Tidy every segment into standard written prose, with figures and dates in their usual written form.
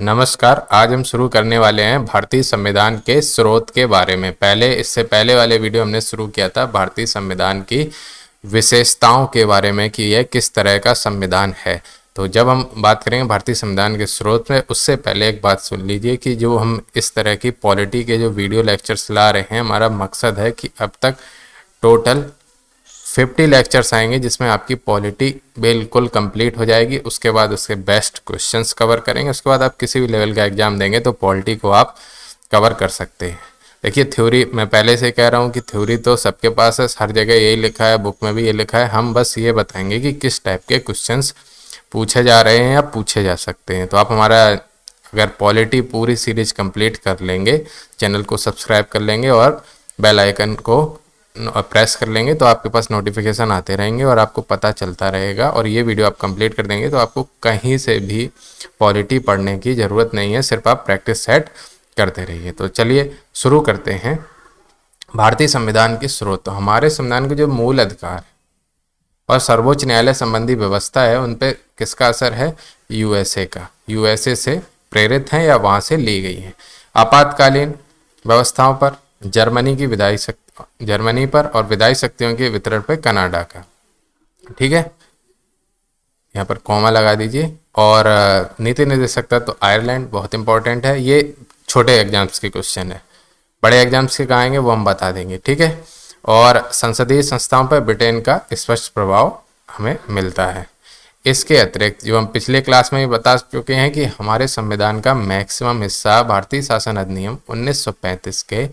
नमस्कार। आज हम शुरू करने वाले हैं भारतीय संविधान के स्रोत के बारे में। इससे पहले वाले वीडियो हमने शुरू किया था भारतीय संविधान की विशेषताओं के बारे में कि यह किस तरह का संविधान है। तो जब हम बात करेंगे भारतीय संविधान के स्रोत में, उससे पहले एक बात सुन लीजिए कि जो हम इस तरह की पॉलिटी के जो वीडियो लेक्चर्स ला रहे हैं, हमारा मकसद है कि अब तक टोटल 50 लेक्चर्स आएंगे जिसमें आपकी पॉलिटी बिल्कुल कंप्लीट हो जाएगी। उसके बाद उसके बेस्ट क्वेश्चंस कवर करेंगे। उसके बाद आप किसी भी लेवल का एग्जाम देंगे तो पॉलिटी को आप कवर कर सकते हैं। देखिए, थ्योरी मैं पहले से कह रहा हूँ कि थ्योरी तो सबके पास है, हर जगह यही लिखा है, बुक में भी ये लिखा है। हम बस ये बताएंगे कि किस टाइप के क्वेश्चंस पूछे जा रहे हैं या पूछे जा सकते हैं। तो आप हमारा अगर पॉलिटी पूरी सीरीज कंप्लीट कर लेंगे, चैनल को सब्सक्राइब कर लेंगे और बेल आइकन को प्रेस कर लेंगे तो आपके पास नोटिफिकेशन आते रहेंगे और आपको पता चलता रहेगा। और ये वीडियो आप कंप्लीट कर देंगे तो आपको कहीं से भी पॉलिटी पढ़ने की ज़रूरत नहीं है, सिर्फ आप प्रैक्टिस सेट करते रहिए। तो चलिए शुरू करते हैं। भारतीय संविधान के स्रोत। तो हमारे संविधान के जो मूल अधिकार और सर्वोच्च न्यायालय संबंधी व्यवस्था है, उन पे किसका असर है? यूएसए का। यूएसए से प्रेरित हैं या वहाँ से ली गई हैं। आपातकालीन व्यवस्थाओं पर जर्मनी पर और विधायी शक्तियों के वितरण पर कनाडा का। ठीक है, यहाँ पर कॉमा लगा दीजिए। और नीति निर्देशकता तो आयरलैंड, बहुत इंपॉर्टेंट है। ये छोटे एग्जाम्स के क्वेश्चन है, बड़े एग्जाम्स के कहाँ आएंगे वो हम बता देंगे। ठीक है, और संसदीय संस्थाओं पर ब्रिटेन का स्पष्ट प्रभाव हमें मिलता है। इसके अतिरिक्त जो हम पिछले क्लास में भी बता चुके हैं कि हमारे संविधान का मैक्सिमम हिस्सा भारतीय शासन अधिनियम 1935 के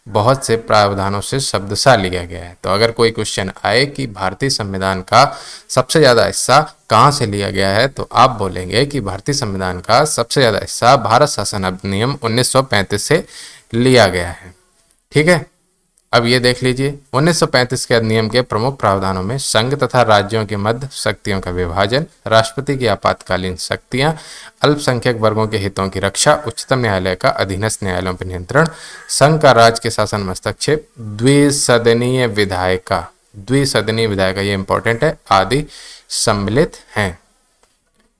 बहुत से प्रावधानों से शब्दशः लिया गया है। तो अगर कोई क्वेश्चन आए कि भारतीय संविधान का सबसे ज़्यादा हिस्सा कहाँ से लिया गया है, तो आप बोलेंगे कि भारतीय संविधान का सबसे ज़्यादा हिस्सा भारत शासन अधिनियम 1935 से लिया गया है। ठीक है, अब ये देख लीजिए, 1935 के अधिनियम के प्रमुख प्रावधानों में संघ तथा राज्यों के मध्य शक्तियों का विभाजन, राष्ट्रपति की आपातकालीन शक्तियां, अल्पसंख्यक वर्गों के हितों की रक्षा, उच्चतम न्यायालय का अधीनस्थ न्यायालयों पर नियंत्रण, संघ का राज्य के शासन में हस्तक्षेप, द्विसदनीय विधायिका ये इंपॉर्टेंट है, आदि सम्मिलित हैं।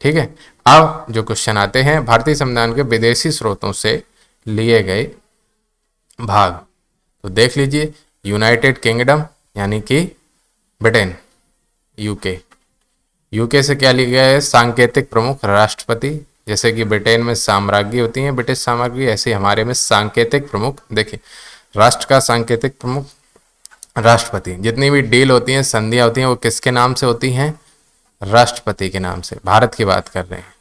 ठीक है, अब जो क्वेश्चन आते हैं भारतीय संविधान के विदेशी स्रोतों से लिए गए भाग। तो देख लीजिए, यूनाइटेड किंगडम यानी कि ब्रिटेन, यूके से क्या लिया गया है? सांकेतिक प्रमुख राष्ट्रपति। जैसे कि ब्रिटेन में साम्राज्य होती है, ब्रिटिश साम्राज्य, ऐसे हमारे में सांकेतिक प्रमुख। देखिए, राष्ट्र का सांकेतिक प्रमुख राष्ट्रपति। जितनी भी डील होती हैं, संधियां होती हैं, वो किसके नाम से होती हैं? राष्ट्रपति के नाम से। भारत की बात कर रहे हैं।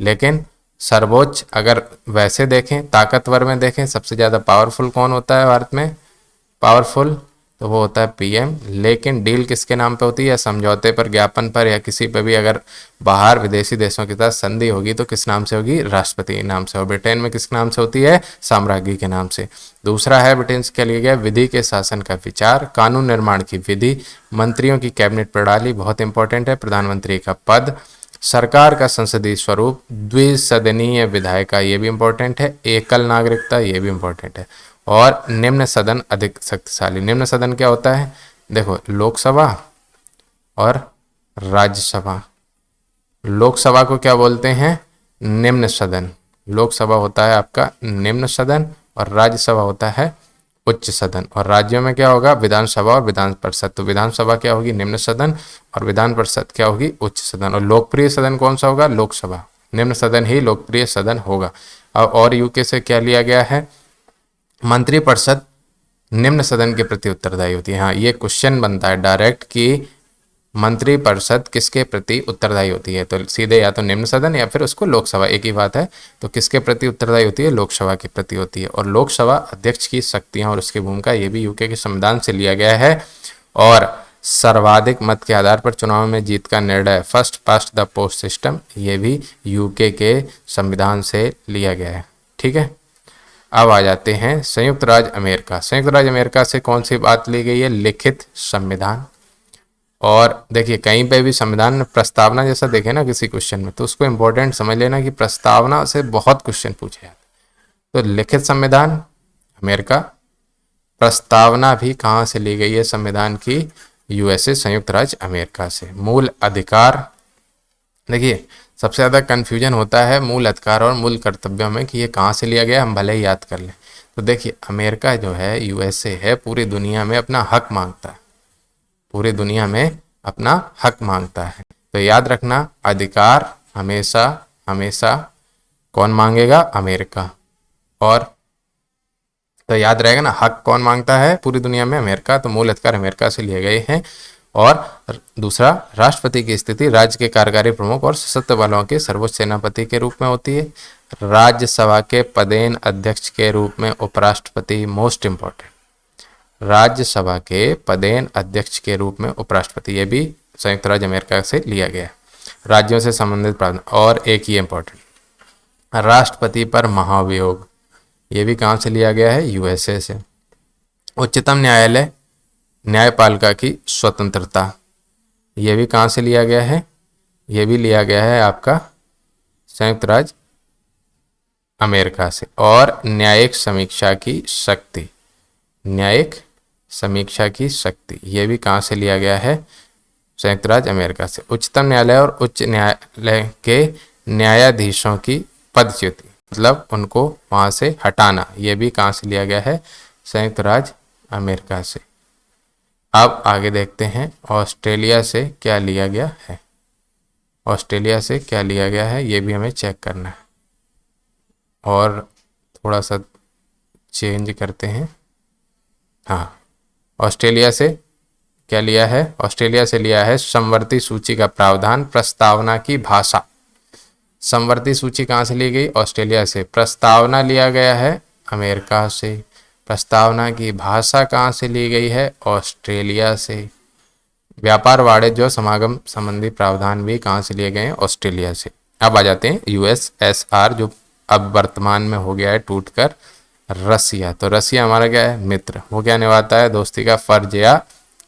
लेकिन सर्वोच्च अगर वैसे देखें, ताकतवर में देखें, सबसे ज़्यादा पावरफुल कौन होता है भारत में? पावरफुल तो वो होता है पीएम। लेकिन डील किसके नाम पे होती है? या समझौते पर, ज्ञापन पर, या किसी पर भी अगर बाहर विदेशी देशों के साथ संधि होगी तो किस नाम से होगी? राष्ट्रपति के नाम से। और ब्रिटेन में किस नाम से होती है? साम्राज्य के नाम से। दूसरा है ब्रिटेन से क्या लिया गया? विधि के शासन का विचार, कानून निर्माण की विधि, मंत्रियों की कैबिनेट प्रणाली, बहुत इंपॉर्टेंट है, प्रधानमंत्री का पद, सरकार का संसदीय स्वरूप, द्विसदनीय विधायिका ये भी इंपॉर्टेंट है, एकल नागरिकता ये भी इंपॉर्टेंट है, और निम्न सदन अधिक शक्तिशाली। निम्न सदन क्या होता है? देखो, लोकसभा और राज्यसभा। लोकसभा को क्या बोलते हैं? निम्न सदन। लोकसभा होता है आपका निम्न सदन और राज्यसभा होता है उच्च सदन। और राज्यों में क्या होगा? विधानसभा और विधान परिषद। तो विधानसभा क्या होगी? निम्न सदन, और विधान परिषद क्या होगी? उच्च सदन। और लोकप्रिय सदन कौन सा होगा? लोकसभा। निम्न सदन ही लोकप्रिय सदन होगा। और यूके से क्या लिया गया है? मंत्रिपरिषद निम्न सदन के प्रति उत्तरदायी होती है। हाँ, ये क्वेश्चन बनता है डायरेक्ट कि मंत्रिपरिषद किसके प्रति उत्तरदायी होती है? तो सीधे या तो निम्न सदन या फिर उसको लोकसभा, एक ही बात है। तो किसके प्रति उत्तरदायी होती है? लोकसभा के प्रति होती है। और लोकसभा अध्यक्ष की शक्तियां और उसकी भूमिका ये भी यूके के संविधान से लिया गया है। और सर्वाधिक मत के आधार पर चुनाव में जीत का निर्णय, first past the post system, ये भी यूके के संविधान से लिया गया है। ठीक है, अब आ जाते हैं संयुक्त राज्य अमेरिका। संयुक्त राज्य अमेरिका से कौन सी बात ली गई है? लिखित संविधान। और देखिए, कहीं पे भी संविधान में प्रस्तावना जैसा देखे ना किसी क्वेश्चन में, तो उसको इंपॉर्टेंट समझ लेना कि प्रस्तावना से बहुत क्वेश्चन पूछे जाते। तो लिखित संविधान अमेरिका, प्रस्तावना भी कहाँ से ली गई है संविधान की? यूएसए, संयुक्त राज्य अमेरिका से। मूल अधिकार, देखिए सबसे ज़्यादा कन्फ्यूजन होता है मूल अधिकार और मूल कर्तव्यों में कि ये कहाँ से लिया गया, हम भले ही याद कर लें। तो देखिए अमेरिका जो है, यूएसए है, पूरी दुनिया में अपना हक मांगता है, पूरी दुनिया में अपना हक मांगता है। तो याद रखना, अधिकार हमेशा हमेशा कौन मांगेगा, अमेरिका। और तो याद रहेगा ना, हक कौन मांगता है पूरी दुनिया में, अमेरिका। तो मूल अधिकार अमेरिका से लिए गए हैं। और दूसरा, राष्ट्रपति की स्थिति राज्य के कार्यकारी प्रमुख और सशस्त्र बलों के सर्वोच्च सेनापति के रूप में होती है। राज्यसभा के पदेन अध्यक्ष के रूप में उपराष्ट्रपति, मोस्ट इंपॉर्टेंट, राज्यसभा के पदेन अध्यक्ष के रूप में उपराष्ट्रपति, ये भी संयुक्त राज्य अमेरिका से लिया गया है। राज्यों से संबंधित प्रावधान। और एक ये इंपॉर्टेंट, राष्ट्रपति पर महाभियोग, ये भी कहाँ से लिया गया है, यूएसए से। उच्चतम न्यायालय न्यायपालिका की स्वतंत्रता, ये भी कहाँ से लिया गया है, ये भी लिया गया है आपका संयुक्त राज्य अमेरिका से। और न्यायिक समीक्षा की शक्ति, न्यायिक समीक्षा की शक्ति, ये भी कहाँ से लिया गया है, संयुक्त राज्य अमेरिका से। उच्चतम न्यायालय और उच्च न्यायालय के न्यायाधीशों की पदच्युति, मतलब उनको वहाँ से हटाना, ये भी कहाँ से लिया गया है, संयुक्त राज्य अमेरिका से। अब आगे देखते हैं ऑस्ट्रेलिया से क्या लिया गया है। ऑस्ट्रेलिया से क्या लिया गया है ये भी हमें चेक करना है। और थोड़ा सा चेंज करते हैं। हाँ, ऑस्ट्रेलिया से क्या लिया है, ऑस्ट्रेलिया से लिया है समवर्ती सूची का प्रावधान, प्रस्तावना की भाषा। समवर्ती सूची कहाँ से ली गई, ऑस्ट्रेलिया से। प्रस्तावना लिया गया है अमेरिका से। प्रस्तावना की भाषा कहाँ से ली गई है, ऑस्ट्रेलिया से। व्यापार वाणिज्य और समागम संबंधी प्रावधान भी कहाँ से लिए गए हैं, ऑस्ट्रेलिया से। अब आ जाते हैं यूएसएसआर, जो अब वर्तमान में हो गया है टूटकर रसिया। तो रसिया हमारा क्या है, मित्र। वो क्या निभाता है, दोस्ती का फर्ज या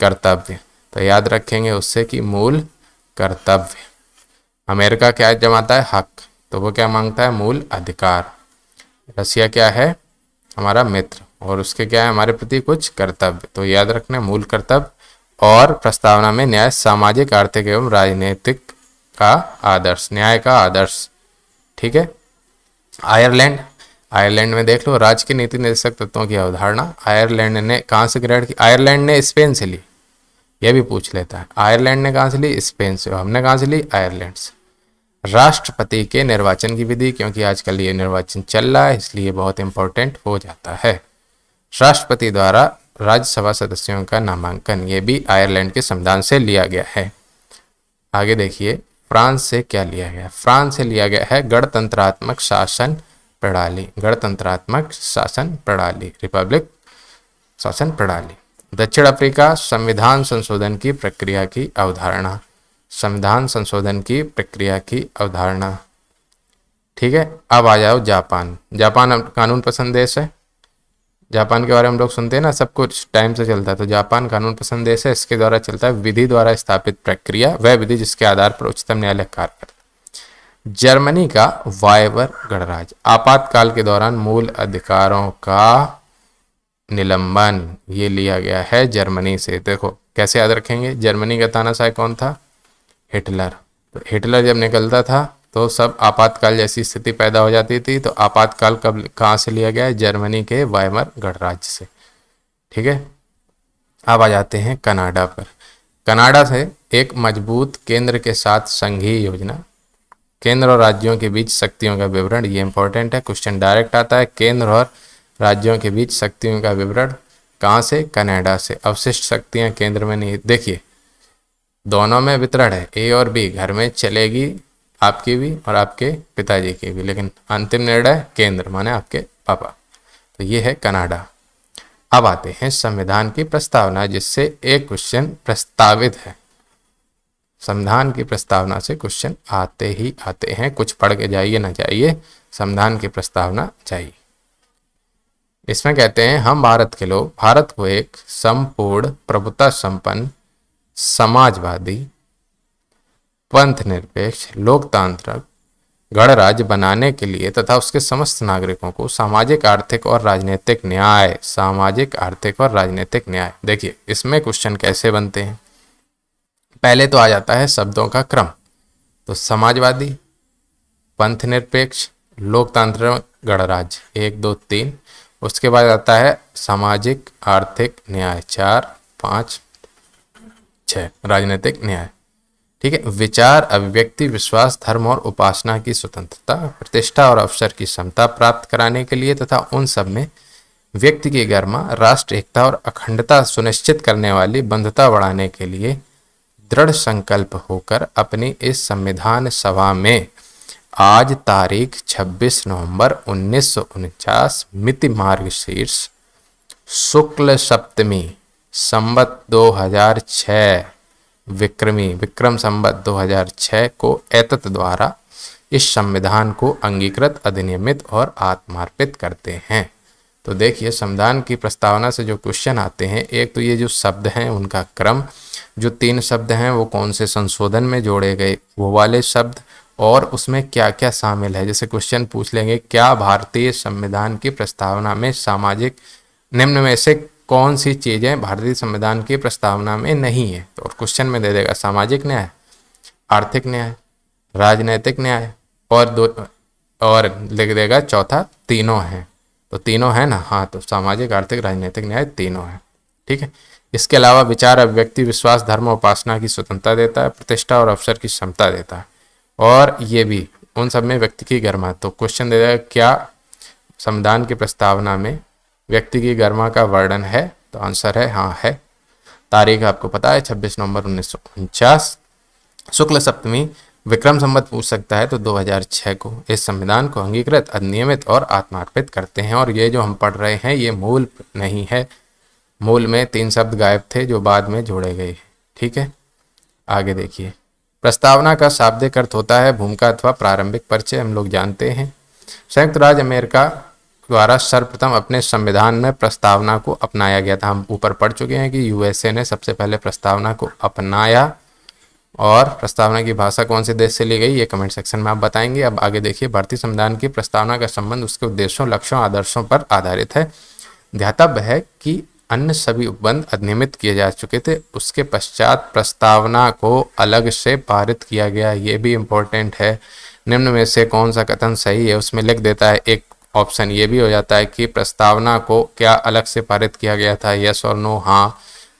कर्तव्य। तो याद रखेंगे उससे कि मूल कर्तव्य। अमेरिका क्या जमाता है, हक, तो वो क्या मांगता है, मूल अधिकार। रसिया क्या है, हमारा मित्र, और उसके क्या है, हमारे प्रति कुछ कर्तव्य। तो याद रखना, मूल कर्तव्य। और प्रस्तावना में न्याय, सामाजिक, आर्थिक एवं राजनीतिक का आदर्श, न्याय का आदर्श। ठीक है। आयरलैंड, आयरलैंड में देख लो, राज्य की नीति निर्देशक तत्वों की अवधारणा आयरलैंड ने कहाँ से ग्रहण की, आयरलैंड ने स्पेन से ली, यह भी पूछ लेता है। आयरलैंड ने कहाँ से ली, स्पेन से। हमने कहाँ से ली, आयरलैंड से। राष्ट्रपति के निर्वाचन की विधि, क्योंकि आजकल ये निर्वाचन चल रहा है इसलिए बहुत इंपॉर्टेंट हो जाता है। राष्ट्रपति द्वारा राज्यसभा सदस्यों का नामांकन, ये भी आयरलैंड के संविधान से लिया गया है। आगे देखिए, फ्रांस से क्या लिया गया, फ्रांस से लिया गया है गणतंत्रात्मक शासन प्रणाली, गणतंत्रात्मक शासन प्रणाली, रिपब्लिक शासन प्रणाली। दक्षिण अफ्रीका, संविधान संशोधन की प्रक्रिया की अवधारणा, संविधान संशोधन की प्रक्रिया की अवधारणा। ठीक है। अब आ जाओ जापान। जापान कानून पसंद देश है। जापान के बारे में हम लोग सुनते हैं ना, सब कुछ टाइम से चलता है। तो जापान कानून पसंद देश है। इसके द्वारा चलता है विधि द्वारा स्थापित प्रक्रिया, वह विधि जिसके आधार पर उच्चतम न्यायालय कार्य करता है। जर्मनी का वायवर गणराज्य, आपातकाल के दौरान मूल अधिकारों का निलंबन, ये लिया गया है जर्मनी से। देखो कैसे याद रखेंगे, जर्मनी का तानाशाह कौन था, हिटलर। तो हिटलर जब निकलता था तो सब आपातकाल जैसी स्थिति पैदा हो जाती थी। तो आपातकाल कब कहाँ से लिया गया है, जर्मनी के वायमर गणराज्य से। ठीक है। अब आ जाते हैं कनाडा पर। कनाडा से एक मजबूत केंद्र के साथ संघीय योजना, केंद्र और राज्यों के बीच शक्तियों का विवरण, ये इंपॉर्टेंट है, क्वेश्चन डायरेक्ट आता है। केंद्र और राज्यों के बीच शक्तियों का विवरण कहाँ से, कनाडा से। अवशिष्ट शक्तियाँ केंद्र में नहीं, देखिए दोनों में वितरण है, ए और बी, घर में चलेगी आपकी भी और आपके पिताजी की भी, लेकिन अंतिम निर्णय केंद्र माने आपके पापा। तो ये है कनाडा। अब आते हैं संविधान की प्रस्तावना, जिससे एक क्वेश्चन प्रस्तावित है। संविधान की प्रस्तावना से क्वेश्चन आते ही आते हैं, कुछ पढ़ के जाइए ना जाइए, संविधान की प्रस्तावना चाहिए। इसमें कहते हैं, हम भारत के लोग भारत को एक संपूर्ण प्रभुता संपन्न समाजवादी पंथ निरपेक्ष लोकतांत्रिक गणराज्य बनाने के लिए तथा उसके समस्त नागरिकों को सामाजिक आर्थिक और राजनीतिक न्याय, सामाजिक आर्थिक और राजनीतिक न्याय। देखिए इसमें क्वेश्चन कैसे बनते हैं, पहले तो आ जाता है शब्दों का क्रम। तो समाजवादी, पंथ निरपेक्ष, लोकतंत्र, गणराज्य, 1 2 3। उसके बाद आता है सामाजिक आर्थिक न्याय, 4 5 6, राजनीतिक न्याय। ठीक है। विचार, अभिव्यक्ति, विश्वास, धर्म और उपासना की स्वतंत्रता, प्रतिष्ठा और अवसर की समता प्राप्त कराने के लिए तथा उन सब में व्यक्ति की गरिमा, राष्ट्र एकता और अखंडता सुनिश्चित करने वाली बंधुता बढ़ाने के लिए दृढ़ संकल्प होकर अपनी इस संविधान सभा में आज तारीख 26 नवंबर 1949 मिति मार्गशीर्ष शुक्ल सप्तमी संवत 2006 विक्रम संवत 2006 को एतत् द्वारा इस संविधान को अंगीकृत, अधिनियमित और आत्मार्पित करते हैं। तो देखिए, संविधान की प्रस्तावना से जो क्वेश्चन आते हैं, एक तो ये जो शब्द हैं उनका क्रम, जो 3 शब्द हैं वो कौन से संशोधन में जोड़े गए वो वाले शब्द, और उसमें क्या क्या शामिल है। जैसे क्वेश्चन पूछ लेंगे, क्या भारतीय संविधान की प्रस्तावना में सामाजिक निम्न में से कौन सी चीजें भारतीय संविधान की प्रस्तावना में नहीं है, तो क्वेश्चन में दे देगा सामाजिक न्याय, आर्थिक न्याय, राजनीतिक न्याय और लिख देगा चौथा तीनों हैं। तो तीनों है ना, हाँ, तो सामाजिक, आर्थिक, राजनीतिक न्याय तीनों है। ठीक है। इसके अलावा विचार, अभिव्यक्ति, विश्वास, धर्म, उपासना की स्वतंत्रता देता है, प्रतिष्ठा और अवसर की क्षमता देता है, और ये भी उन सब में व्यक्ति की गरिमा। तो क्वेश्चन दे देगा, क्या संविधान की प्रस्तावना में व्यक्ति की गरिमा का वर्णन है, तो आंसर है हाँ है। तारीख आपको पता है 26 नवंबर 1949, शुक्ल सप्तमी, विक्रम संवत पूछ सकता है तो 2006 को इस संविधान को अंगीकृत, अधिनियमित और आत्मार्पित करते हैं। और ये जो हम पढ़ रहे हैं ये मूल नहीं है, मूल में 3 शब्द गायब थे जो बाद में जोड़े गए। ठीक है। आगे देखिए, प्रस्तावना का शाब्दिक अर्थ होता है भूमिका अथवा प्रारंभिक परिचय, हम लोग जानते हैं। संयुक्त राज्य अमेरिका द्वारा सर्वप्रथम अपने संविधान में प्रस्तावना को अपनाया गया था। हम ऊपर पढ़ चुके हैं कि यूएसए ने सबसे पहले प्रस्तावना को अपनाया, और प्रस्तावना की भाषा कौन से देश से ली गई ये कमेंट सेक्शन में आप बताएंगे। अब आगे देखिए, भारतीय संविधान की प्रस्तावना का संबंध उसके उद्देश्यों, लक्ष्यों, आदर्शों पर आधारित है। ध्यातव्य है कि अन्य सभी उपबंध अधिनियमित किए जा चुके थे, उसके पश्चात प्रस्तावना को अलग से पारित किया गया, ये भी इम्पोर्टेंट है। निम्न में से कौन सा कथन सही है, उसमें लिख देता है। एक ऑप्शन ये भी हो जाता है कि प्रस्तावना को क्या अलग से पारित किया गया था, यस और नो, हाँ,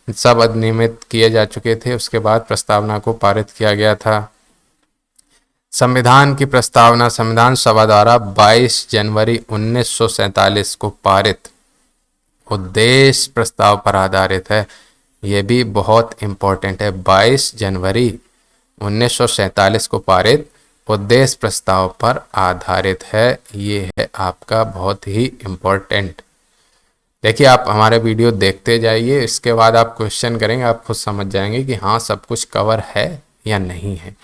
सब अधिनियमित किए जा चुके थे, उसके बाद प्रस्तावना को पारित किया गया था। संविधान की प्रस्तावना संविधान सभा द्वारा 22 जनवरी 1947 को पारित उद्देश्य प्रस्ताव पर आधारित है। यह भी बहुत इंपॉर्टेंट है। 22 जनवरी 1947 को पारित उद्देश्य प्रस्ताव पर आधारित है। ये है आपका बहुत ही इम्पोर्टेंट। देखिए, आप हमारे वीडियो देखते जाइए, इसके बाद आप क्वेश्चन करेंगे, आप खुद समझ जाएंगे कि हाँ सब कुछ कवर है या नहीं है।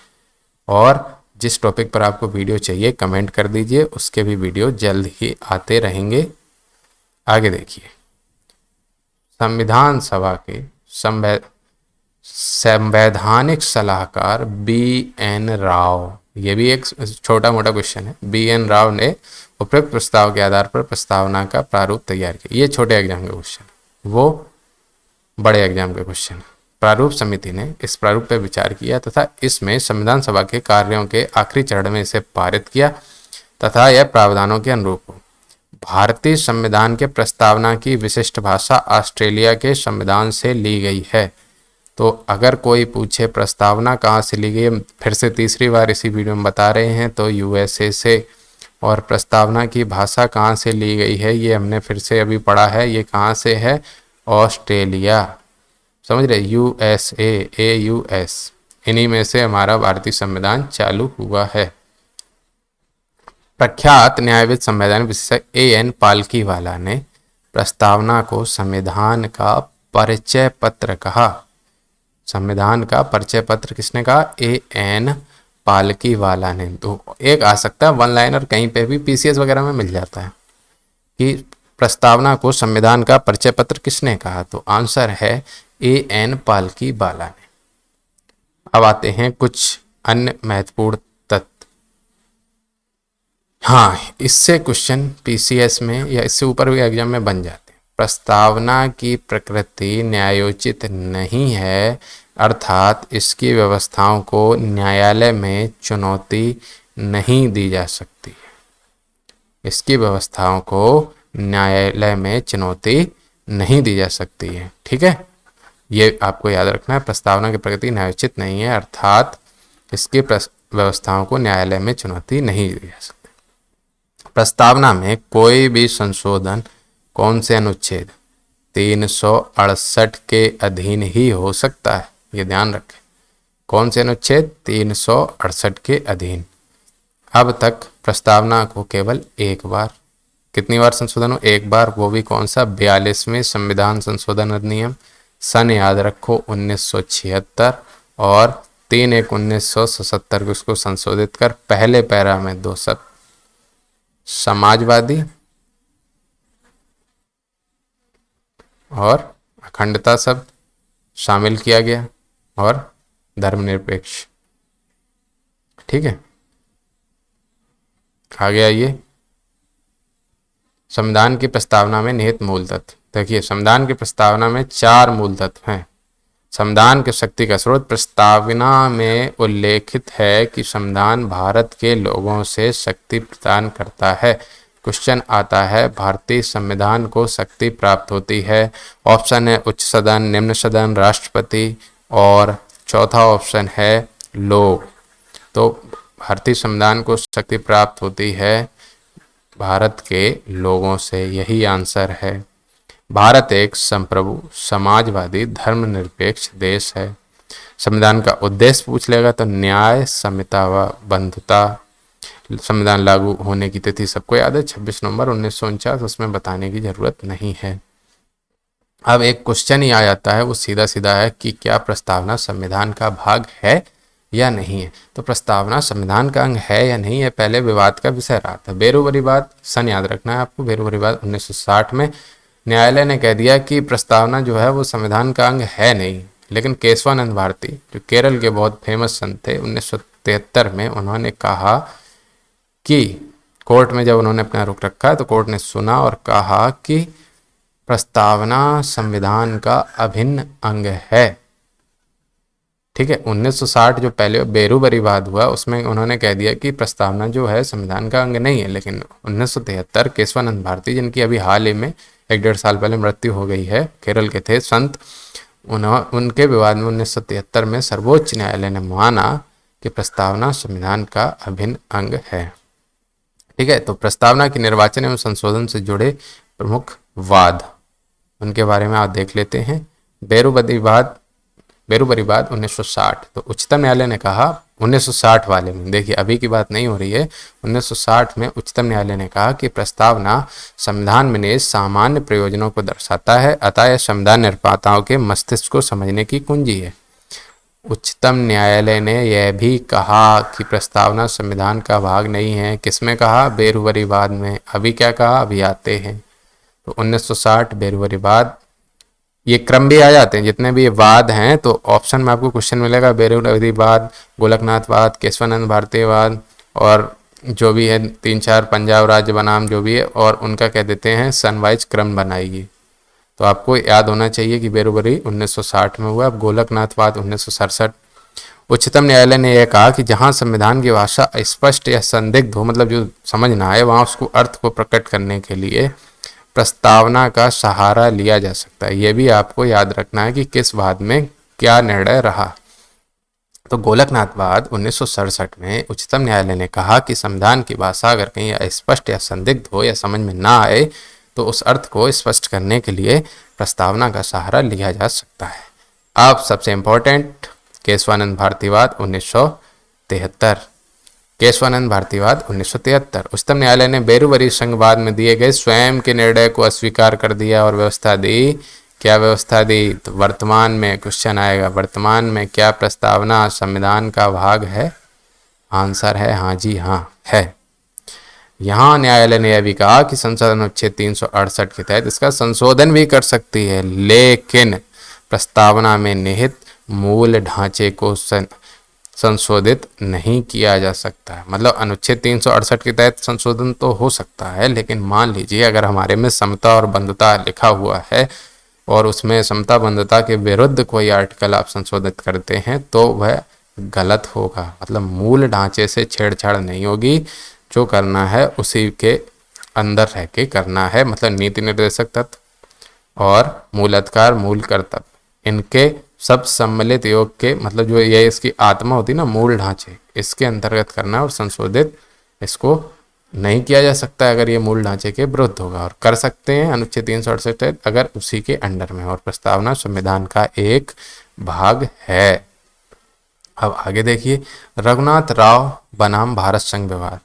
और जिस टॉपिक पर आपको वीडियो चाहिए कमेंट कर दीजिए, उसके भी वीडियो जल्द ही आते रहेंगे। आगे देखिए, संविधान सभा के संवैधानिक सलाहकार BN राव, ये भी एक छोटा मोटा क्वेश्चन है। BN राव ने उपयुक्त प्रस्ताव के आधार पर प्रस्तावना का प्रारूप तैयार किया। ये छोटे एग्जाम का क्वेश्चन, वो बड़े एग्जाम का क्वेश्चन। प्रारूप समिति ने इस प्रारूप पर विचार किया तथा इसमें संविधान सभा के कार्यों के आखिरी चरण में इसे पारित किया तथा यह प्रावधानों के अनुरूप हो। भारतीय संविधान के प्रस्तावना की विशिष्ट भाषा ऑस्ट्रेलिया के संविधान से ली गई है। तो अगर कोई पूछे प्रस्तावना कहाँ से ली गई, फिर से तीसरी बार इसी वीडियो में बता रहे हैं, तो USA से। और प्रस्तावना की भाषा कहाँ से ली गई है ये हमने फिर से अभी पढ़ा है, ये कहाँ से है, ऑस्ट्रेलिया। समझ रहे, USA, AUS, इन्हीं में से हमारा भारतीय संविधान चालू हुआ है। प्रख्यात न्यायविद संवैधानिक विशेषज्ञ AN पालकीवाला ने प्रस्तावना को संविधान का परिचय पत्र कहा। संविधान का परिचय पत्र किसने कहा? AN पालकीवाला ने। तो एक आ सकता है वन लाइनर, कहीं पे भी PCS वगैरह में मिल जाता है कि प्रस्तावना को संविधान का परिचय पत्र किसने कहा, तो आंसर है AN पालकीवाला ने। अब आते हैं कुछ अन्य महत्वपूर्ण तथ्य। हाँ, इससे क्वेश्चन PCS में या इससे ऊपर भी एग्जाम में बन जाते हैं। प्रस्तावना की प्रकृति न्यायोचित नहीं है, अर्थात इसकी व्यवस्थाओं को न्यायालय में चुनौती नहीं दी जा सकती है। इसकी व्यवस्थाओं को न्यायालय में चुनौती नहीं दी जा सकती है। ठीक है, ये आपको याद रखना है। प्रस्तावना की प्रगति न्यायोचित नहीं है, अर्थात इसकी व्यवस्थाओं को न्यायालय में चुनौती नहीं दी जा सकती। प्रस्तावना में कोई भी संशोधन कौन से अनुच्छेद 368 के अधीन ही हो सकता है, ये ध्यान रखें। कौन से अनुच्छेद? 368 के अधीन। अब तक प्रस्तावना को केवल एक बार, कितनी बार संशोधन हो? एक बार, वो भी कौन सा? 42वें संविधान संशोधन अधिनियम, सन याद रखो 1976, और 3/1/1977 को इसको संशोधित कर पहले पैरा में 2 शब्द समाजवादी और अखंडता शब्द शामिल किया गया, और धर्मनिरपेक्ष। ठीक है, आगे आइए। संविधान की प्रस्तावना में निहित मूल तत्व। देखिए, संविधान की प्रस्तावना में 4 मूल तत्व हैं। संविधान की शक्ति का स्रोत। प्रस्तावना में उल्लेखित है कि संविधान भारत के लोगों से शक्ति प्रदान करता है। क्वेश्चन आता है, भारतीय संविधान को शक्ति प्राप्त होती है। ऑप्शन है उच्च सदन, निम्न सदन, राष्ट्रपति, और चौथा ऑप्शन है लोग। तो भारतीय संविधान को शक्ति प्राप्त होती है भारत के लोगों से, यही आंसर है। भारत एक संप्रभु, समाजवादी, धर्मनिरपेक्ष देश है। संविधान का उद्देश्य पूछ लेगा तो न्याय, समता व बंधुता। संविधान लागू होने की तिथि सबको याद है, 26 नवंबर 1949, उसमें बताने की जरूरत नहीं है। अब एक क्वेश्चन ही आ जाता है, वो सीधा सीधा है कि क्या प्रस्तावना संविधान का भाग है या नहीं है। तो प्रस्तावना संविधान का अंग है या नहीं है, पहले विवाद का विषय रहा था। बेरूवरी वाद, सन याद रखना है आपको, बेरूवरी वाद 1960 में न्यायालय ने कह दिया कि प्रस्तावना जो है वो संविधान का अंग है नहीं। लेकिन केशवानंद भारती, जो केरल के बहुत फेमस संत थे, 1973 में उन्होंने कहा कि कोर्ट में जब उन्होंने अपना रुख रखा तो कोर्ट ने सुना और कहा कि प्रस्तावना संविधान का अभिन्न अंग है। ठीक है, 1960 जो पहले बेरूवरी वाद हुआ उसमें उन्होंने कह दिया कि प्रस्तावना जो है संविधान का अंग नहीं है। लेकिन 1973 केशवानंद भारती, जिनकी अभी हाल ही में 1-1.5 साल पहले मृत्यु हो गई है, केरल के थे संत, उनके विवाद में 1973 में सर्वोच्च न्यायालय ने माना कि प्रस्तावना संविधान का अभिन्न अंग है। ठीक है, तो प्रस्तावना की निर्वाचन एवं संशोधन से जुड़े प्रमुख वाद, उनके बारे में आप देख लेते हैं। बेरूवरी वाद 1960, तो उच्चतम न्यायालय ने कहा 1960 वाले में, देखिए अभी की बात नहीं हो रही है, 1960 में उच्चतम न्यायालय ने कहा कि प्रस्तावना संविधान में निहित सामान्य प्रयोजनों को दर्शाता है, अतः यह संविधान निर्माताओं के मस्तिष्क को समझने की कुंजी है। उच्चतम न्यायालय ने यह भी कहा कि प्रस्तावना संविधान का भाग नहीं है। किसमें कहा? बेरूवरी वाद में। अभी क्या कहा? अभी आते हैं। तो 1960 बेरूवरी वाद, ये क्रम भी आ जाते हैं जितने भी ये वाद हैं। तो ऑप्शन में आपको क्वेश्चन मिलेगा बेरूवरी वाद, गोलकनाथ वाद, केशवानंद भारती वाद, और जो भी है 3-4 पंजाब राज्य बनाम जो भी है, और उनका कह देते हैं सनवाइज क्रम बनाइए। तो आपको याद होना चाहिए कि बेरूवरी 1960 में हुआ, अब गोलकनाथ वाद 1967। उच्चतम न्यायालय ने यह कहा कि जहां संविधान की भाषा अस्पष्ट या संदिग्ध हो, मतलब जो समझ ना आए, वहां उसको अर्थ को प्रकट करने के लिए प्रस्तावना का सहारा लिया जा सकता है। यह भी आपको याद रखना है कि किस वाद में क्या निर्णय रहा। तो गोलकनाथ वाद 1967 में उच्चतम न्यायालय ने कहा कि संविधान की भाषा अगर कहीं अस्पष्ट या संदिग्ध हो या समझ में ना आए तो उस अर्थ को स्पष्ट करने के लिए प्रस्तावना का सहारा लिया जा सकता है। अब सबसे इंपॉर्टेंट, केशवानंद भारतीवाद 1973। केशवानंद भारतीवाद 1973। उच्चतम न्यायालय ने बेरूवरी संघवाद में दिए गए स्वयं के निर्णय को अस्वीकार कर दिया और व्यवस्था दी। क्या व्यवस्था दी? तो वर्तमान में क्वेश्चन आएगा, वर्तमान में क्या प्रस्तावना संविधान का भाग है? आंसर है हाँ जी हाँ है। यहाँ न्यायालय ने यह भी कहा कि संसद अनुच्छेद 368 के तहत इसका संशोधन भी कर सकती है, लेकिन प्रस्तावना में निहित मूल ढांचे को संशोधित नहीं किया जा सकता है। मतलब अनुच्छेद 368 के तहत संशोधन तो हो सकता है, लेकिन मान लीजिए अगर हमारे में समता और बंधुता लिखा हुआ है और उसमें समता बंधुता के विरुद्ध कोई आर्टिकल आप संशोधित करते हैं तो वह गलत होगा। मतलब मूल ढांचे से छेड़छाड़ नहीं होगी, जो करना है उसी के अंदर रह के करना है। मतलब नीति निर्देशक तत्व और मूल अधिकार, मूल कर्तव्य, इनके सब सम्मिलित योग के, मतलब जो ये इसकी आत्मा होती है ना, मूल ढांचे, इसके अंतर्गत करना और संशोधित इसको नहीं किया जा सकता अगर ये मूल ढांचे के विरुद्ध होगा। और कर सकते हैं अनुच्छेद 368 अगर उसी के अंडर में, और प्रस्तावना संविधान का एक भाग है। अब आगे देखिए, रघुनाथ राव बनाम भारत संघ विवाद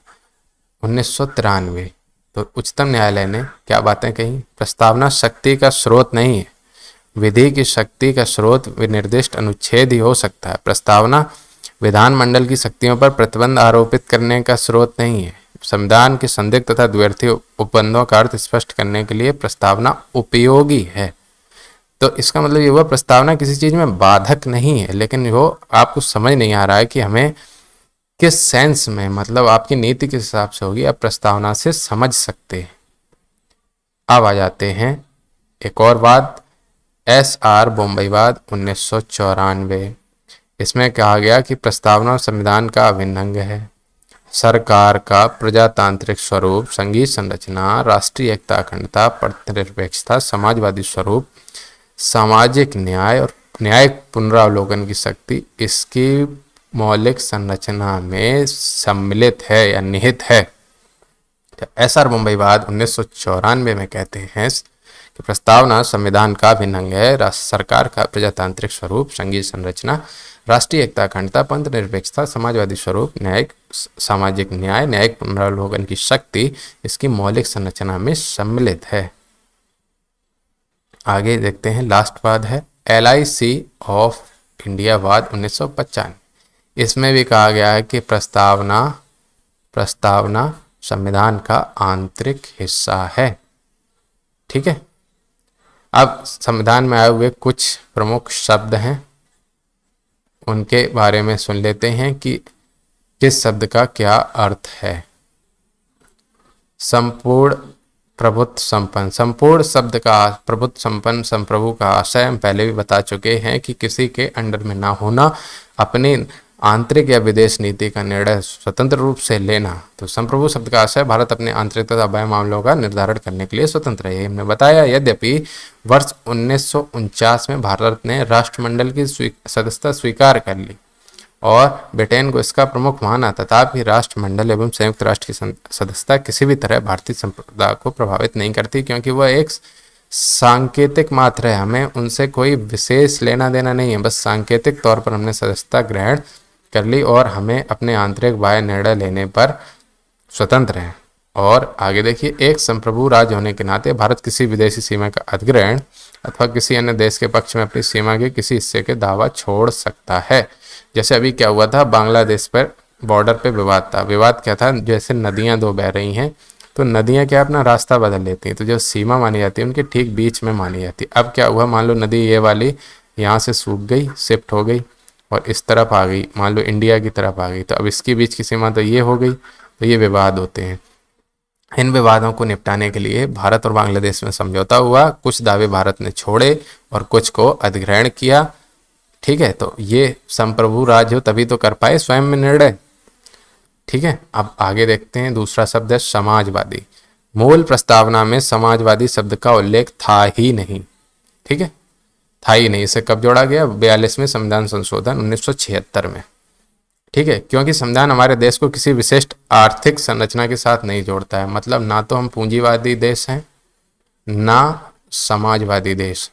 1993। तो उच्चतम न्यायालय ने क्या बातें कही? प्रस्तावना शक्ति का स्रोत नहीं है, विधि की शक्ति का स्रोत विनिर्दिष्ट अनुच्छेद ही हो सकता है। प्रस्तावना विधानमंडल की शक्तियों पर प्रतिबंध आरोपित करने का स्रोत नहीं है। संविधान के संदिग्ध तथा द्व्यर्थी उपबंधों का अर्थ स्पष्ट करने के लिए प्रस्तावना उपयोगी है। तो इसका मतलब ये हुआ, प्रस्तावना किसी चीज में बाधक नहीं है, लेकिन वो आपको समझ नहीं आ रहा है कि हमें किस सेंस में, मतलब आपकी नीति किस हिसाब से होगी, आप प्रस्तावना से समझ सकते हैं। अब आ जाते हैं एक और बात, SR बम्बईवाद 1994। इसमें कहा गया कि प्रस्तावना संविधान का अभिन्न अंग है। सरकार का प्रजातांत्रिक स्वरूप, संघीय संरचना, राष्ट्रीय एकता, अखंडता, धर्मनिरपेक्षता, समाजवादी स्वरूप, सामाजिक न्याय और न्यायिक पुनरावलोकन की शक्ति इसकी मौलिक संरचना में सम्मिलित है या निहित है। SR बम्बईवाद 1994 में कहते हैं कि प्रस्तावना संविधान का अभिन्न अंग है। सरकार का प्रजातांत्रिक स्वरूप, संघीय संरचना, राष्ट्रीय एकता, अखंडता, पंथ निरपेक्षता, समाजवादी स्वरूप, न्यायिक सामाजिक न्याय, न्यायिक पुनरावलोकन की शक्ति इसकी मौलिक संरचना में सम्मिलित है। आगे देखते हैं, लास्ट वाद है LIC ऑफ इंडिया वाद 1995। इसमें भी कहा गया है कि प्रस्तावना संविधान का आंतरिक हिस्सा है। ठीक है, अब संविधान में आए हुए कुछ प्रमुख शब्द हैं, उनके बारे में सुन लेते हैं कि किस शब्द का क्या अर्थ है। संपूर्ण प्रभुत्व संपन्न, संपूर्ण शब्द का प्रभुत्व संपन्न संप्रभु का आशय हम पहले भी बता चुके हैं कि किसी के अंडर में ना होना, अपनी आंतरिक या विदेश नीति का निर्णय स्वतंत्र रूप से लेना। तो संप्रभु शब्द का आशय भारत अपने आंतरिक तथा बाह्य मामलों का निर्धारण करने के लिए स्वतंत्र है, हमने बताया। यद्यपि वर्ष 1949 में भारत ने राष्ट्रमंडल की सदस्यता स्वीकार कर ली और ब्रिटेन को इसका प्रमुख माना, तथापि राष्ट्रमंडल एवं संयुक्त राष्ट्र की सदस्यता किसी भी तरह भारतीय संप्रदाय को प्रभावित नहीं करती, क्योंकि वह एक सांकेतिक मात्र है। हमें उनसे कोई विशेष लेना देना नहीं है, बस सांकेतिक तौर पर हमने सदस्यता ग्रहण कर ली और हमें अपने आंतरिक बाह्य निर्णय लेने पर स्वतंत्र हैं। और आगे देखिए, एक संप्रभु राज्य होने के नाते भारत किसी विदेशी सीमा का अधिग्रहण अथवा किसी अन्य देश के पक्ष में अपनी सीमा के किसी हिस्से के दावा छोड़ सकता है। जैसे अभी क्या हुआ था, बांग्लादेश पर बॉर्डर पे विवाद था। विवाद क्या था, जैसे नदियां दो बह रही हैं, तो नदियां क्या अपना रास्ता बदल लेती हैं, तो जो सीमा मानी जाती है उनके ठीक बीच में मानी जाती है। अब क्या हुआ, मान लो नदी ये वाली यहाँ से सूख गई, शिफ्ट हो गई और इस तरफ आ गई, मान लो इंडिया की तरफ आ गई, तो अब इसके बीच की सीमा तो ये हो गई, तो ये विवाद होते हैं। इन विवादों को निपटाने के लिए भारत और बांग्लादेश में समझौता हुआ, कुछ दावे भारत ने छोड़े और कुछ को अधिग्रहण किया। ठीक है, तो ये संप्रभु राज्य हो तभी तो कर पाए स्वयं में निर्णय। ठीक है, अब आगे देखते हैं, दूसरा शब्द है समाजवादी। मूल प्रस्तावना में समाजवादी शब्द का उल्लेख था ही नहीं। ठीक है, था ही नहीं। इसे कब जोड़ा गया? 42वें संविधान संशोधन 1976 में। ठीक है, क्योंकि संविधान हमारे देश को किसी विशिष्ट आर्थिक संरचना के साथ नहीं जोड़ता है। मतलब ना तो हम पूंजीवादी देश हैं, ना समाजवादी देश।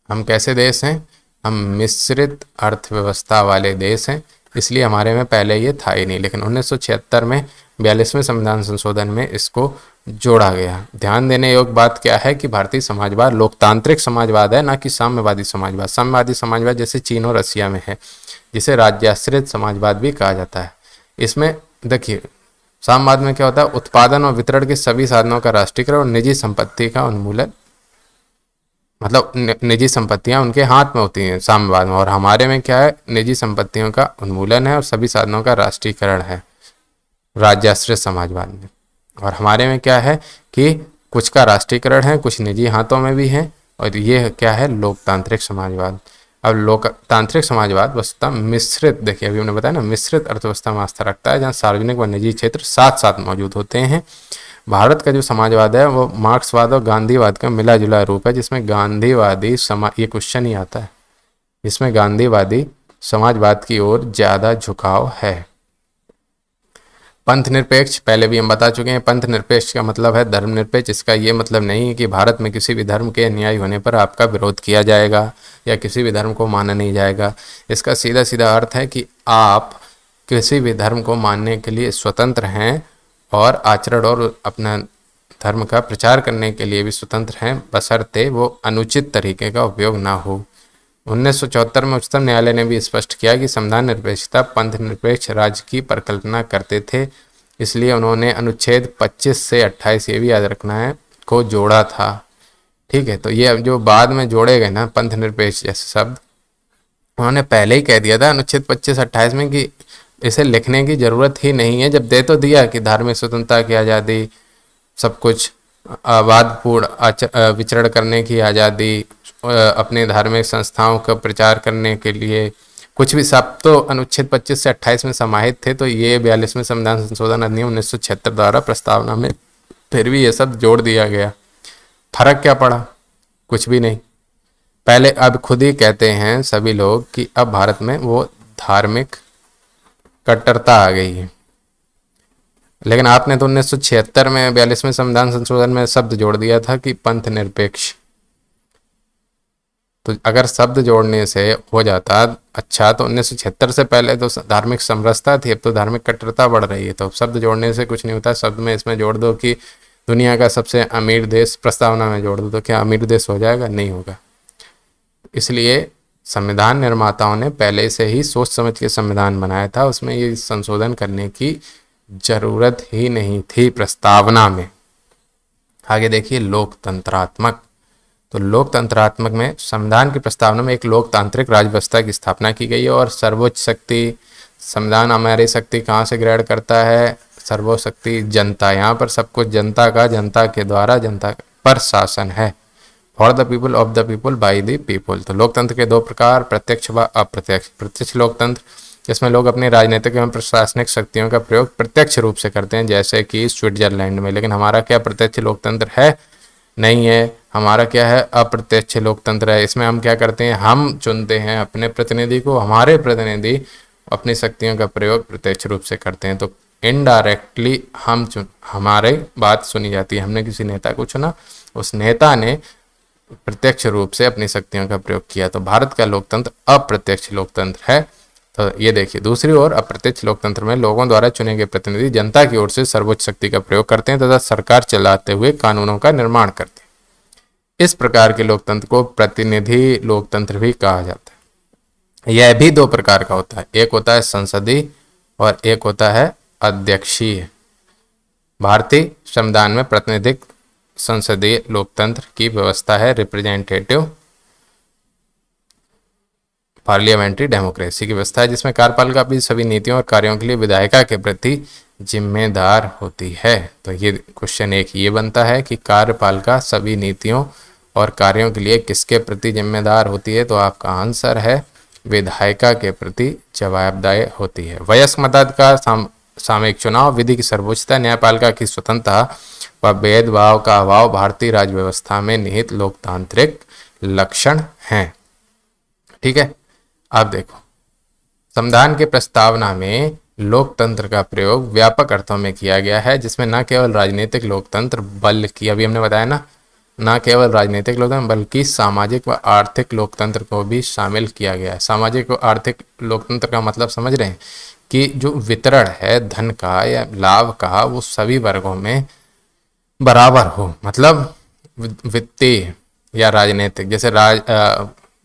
हम कैसे देश हैं? हम मिश्रित अर्थव्यवस्था वाले देश हैं, इसलिए हमारे में पहले ये था ही नहीं, लेकिन 1976 में 42वें संविधान संशोधन में इसको जोड़ा गया। ध्यान देने योग्य बात क्या है कि भारतीय समाजवाद लोकतांत्रिक समाजवाद है, ना कि साम्यवादी समाजवाद। साम्यवादी समाजवाद जैसे चीन और रसिया में है, जिसे राज्याश्रित समाजवाद भी कहा जाता है। इसमें देखिए, साम्यवाद में क्या होता है, उत्पादन और वितरण के सभी साधनों का राष्ट्रीयकरण और निजी संपत्ति का उन्मूलन। मतलब निजी संपत्तियां उनके हाथ में होती हैं साम्यवाद में, और हमारे में क्या है, निजी संपत्तियों का उन्मूलन है और सभी साधनों का राष्ट्रीयकरण है राज्याश्रित समाजवाद में। और हमारे में क्या है कि कुछ का राष्ट्रीयकरण है, कुछ निजी हाथों में भी है, और ये क्या है, लोकतांत्रिक समाजवाद। अब लोकतांत्रिक समाजवाद वस्तुतः मिश्रित, देखिए अभी हमने बताया ना, मिश्रित अर्थव्यवस्था में आस्था रखता है, जहाँ सार्वजनिक व निजी क्षेत्र साथ साथ मौजूद होते हैं। भारत का जो समाजवाद है वो मार्क्सवाद और गांधीवाद का मिला जुला रूप है, जिसमें गांधीवादी ये क्वेश्चन ही आता है, जिसमें गांधीवादी समाजवाद की ओर ज्यादा झुकाव है। पंथ निरपेक्ष, पहले भी हम बता चुके हैं, पंथ निरपेक्ष का मतलब है धर्मनिरपेक्ष। इसका ये मतलब नहीं है कि भारत में किसी भी धर्म के अन्याय होने पर आपका विरोध किया जाएगा या किसी भी धर्म को माना नहीं जाएगा। इसका सीधा सीधा अर्थ है कि आप किसी भी धर्म को मानने के लिए स्वतंत्र हैं और आचरण और अपना धर्म का प्रचार करने के लिए भी स्वतंत्र हैं, बशर्ते वो अनुचित तरीके का उपयोग ना हो। 1974 में उच्चतम न्यायालय ने भी स्पष्ट किया कि संविधान निरपेक्षता पंथ निरपेक्ष राज्य की परिकल्पना करते थे, इसलिए उन्होंने अनुच्छेद 25 से 28, ये भी याद रखना है, को जोड़ा था। ठीक है, तो ये जो बाद में जोड़े गए ना पंथ निरपेक्ष जैसे शब्द, उन्होंने पहले ही कह दिया था अनुच्छेद 25-28 में कि इसे लिखने की जरूरत ही नहीं है, जब दे तो दिया कि धार्मिक स्वतंत्रता की आज़ादी, सब कुछ, आवादपूर्ण विचरण करने की आज़ादी, अपने धार्मिक संस्थाओं का प्रचार करने के लिए कुछ भी, सब तो अनुच्छेद 25 से 28 में समाहित थे। तो ये 42वें संविधान संशोधन अधिनियम 1976 द्वारा प्रस्तावना में फिर भी ये सब जोड़ दिया गया। फर्क क्या पड़ा? कुछ भी नहीं। पहले अब खुद ही कहते हैं सभी लोग कि अब भारत में वो धार्मिक कट्टरता आ गई है, लेकिन आपने तो 1976 में 42वें संविधान संशोधन में शब्द जोड़ दिया था कि पंथ निरपेक्ष। तो अगर शब्द जोड़ने से हो जाता अच्छा, तो 1976 से पहले तो धार्मिक समरसता थी, अब तो धार्मिक कट्टरता बढ़ रही है। तो शब्द जोड़ने से कुछ नहीं होता। शब्द में इसमें जोड़ दो कि दुनिया का सबसे अमीर देश, प्रस्तावना में जोड़ दो, तो क्या अमीर देश हो जाएगा? नहीं होगा। इसलिए संविधान निर्माताओं ने पहले से ही सोच समझ के संविधान बनाया था, उसमें ये संशोधन करने की जरूरत ही नहीं थी प्रस्तावना में। आगे देखिए लोकतंत्रात्मक। तो लोकतंत्रात्मक में संविधान की प्रस्तावना में एक लोकतांत्रिक राज्य व्यवस्था की स्थापना की गई है और सर्वोच्च शक्ति, संविधान हमारी शक्ति कहाँ से ग्रहण करता है? सर्वोच्च शक्ति जनता। यहाँ पर सब कुछ जनता का, जनता के द्वारा, जनता पर शासन है। For the people, of the people, by the people. तो लोकतंत्र के दो प्रकार, प्रत्यक्ष व अप्रत्यक्ष। प्रत्यक्ष लोकतंत्र, जिसमें लोग अपनी राजनीतिक एवं प्रशासनिक शक्तियों का प्रयोग प्रत्यक्ष रूप से करते हैं, जैसे कि स्विट्जरलैंड में। लेकिन हमारा क्या प्रत्यक्ष लोकतंत्र है? नहीं है। हमारा क्या है? अप्रत्यक्ष लोकतंत्र है। इसमें हम क्या करते हैं? हम चुनते हैं अपने प्रतिनिधि को, हमारे प्रतिनिधि अपनी शक्तियों का प्रयोग प्रत्यक्ष रूप से करते हैं। तो इनडायरेक्टली हमारे बात सुनी जाती है। हमने किसी नेता को चुना, उस नेता ने प्रत्यक्ष रूप से अपनी शक्तियों का प्रयोग किया। तो भारत का लोकतंत्र अप्रत्यक्ष लोकतंत्र है। तो ये देखिए, दूसरी ओर अप्रत्यक्ष लोकतंत्र में लोगों द्वारा चुने गए प्रतिनिधि जनता की ओर से सर्वोच्च शक्ति का प्रयोग करते हैं तथा सरकार चलाते हुए कानूनों का निर्माण करते हैं। इस प्रकार के लोकतंत्र को प्रतिनिधि लोकतंत्र भी कहा जाता है। यह भी दो प्रकार का होता है, एक होता है संसदीय और एक होता है अध्यक्षीय। भारतीय संविधान में प्रतिनिधिक संसदीय लोकतंत्र की व्यवस्था है, रिप्रेजेंटेटिव पार्लियामेंट्री डेमोक्रेसी की व्यवस्था है, जिसमें कार्यपालिका अपनी सभी नीतियों और कार्यों के लिए विधायिका के प्रति जिम्मेदार होती है। तो ये क्वेश्चन एक ये बनता है कि कार्यपालिका सभी नीतियों और कार्यों के लिए किसके प्रति जिम्मेदार होती है? तो आपका आंसर है विधायिका के प्रति जवाबदेह होती है। वयस्क मताधिकार, सामयिक चुनाव, विधि की सर्वोच्चता, न्यायपालिका की स्वतंत्रता व भेदभाव का अभाव भारतीय राज्य व्यवस्था में निहित लोकतांत्रिक लक्षण हैं। ठीक है, अब देखो, संविधान के प्रस्तावना में लोकतंत्र का प्रयोग व्यापक अर्थों में किया गया है, जिसमें न केवल राजनीतिक लोकतंत्र बल्कि, अभी हमने बताया ना, न केवल राजनीतिक लोकतंत्र बल्कि सामाजिक व आर्थिक लोकतंत्र को भी शामिल किया गया है। सामाजिक व आर्थिक लोकतंत्र का मतलब समझ रहे हैं कि जो वितरण है धन का या लाभ का, वो सभी वर्गों में बराबर हो। मतलब वित्तीय या राजनीतिक, जैसे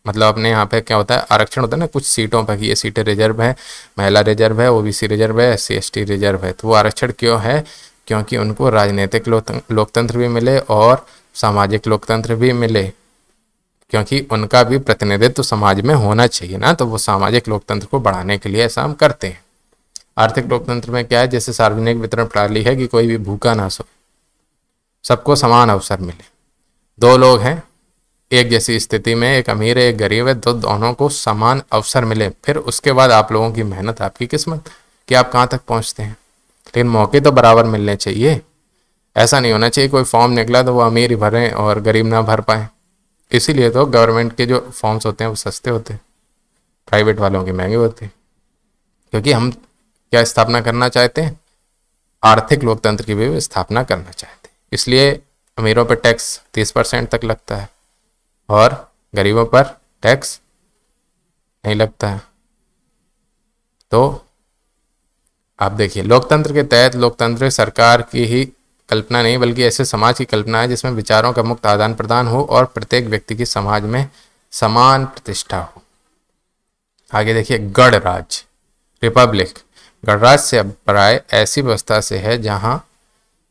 मतलब अपने यहाँ पे क्या होता है, आरक्षण होता है ना कुछ सीटों पर कि ये सीटें रिजर्व है, महिला रिजर्व है, ओबीसी रिजर्व है, SC ST रिजर्व है। तो वो आरक्षण क्यों है? क्योंकि उनको राजनीतिक लोकतंत्र भी मिले और सामाजिक लोकतंत्र भी मिले, क्योंकि उनका भी प्रतिनिधित्व समाज में होना चाहिए ना। तो वो सामाजिक लोकतंत्र को बढ़ाने के लिए ऐसा हम करते हैं। आर्थिक लोकतंत्र में क्या है, जैसे सार्वजनिक वितरण प्रणाली है कि कोई भी भूखा ना सो, सबको समान अवसर मिले। दो लोग हैं, एक जैसी स्थिति में एक अमीर है एक गरीब है, तो दोनों को समान अवसर मिले, फिर उसके बाद आप लोगों की मेहनत, आपकी किस्मत कि आप कहाँ तक पहुँचते हैं। लेकिन मौके तो बराबर मिलने चाहिए। ऐसा नहीं होना चाहिए कोई फॉर्म निकला तो वो अमीर ही भरें और गरीब ना भर पाए। इसीलिए तो गवर्नमेंट के जो फॉर्म्स होते हैं वो सस्ते होते हैं, प्राइवेट वालों के महंगे होते हैं। क्योंकि हम क्या स्थापना करना चाहते हैं, आर्थिक लोकतंत्र की भी स्थापना करना चाहते हैं। इसलिए अमीरों पर टैक्स 30% तक लगता है और गरीबों पर टैक्स नहीं लगता है। तो आप देखिए, लोकतंत्र के तहत लोकतंत्र सरकार की ही कल्पना नहीं बल्कि ऐसे समाज की कल्पना है जिसमें विचारों का मुक्त आदान प्रदान हो और प्रत्येक व्यक्ति की समाज में समान प्रतिष्ठा हो। आगे देखिए, गणराज्य, रिपब्लिक। गणराज्य से अभिप्राय ऐसी व्यवस्था से है जहां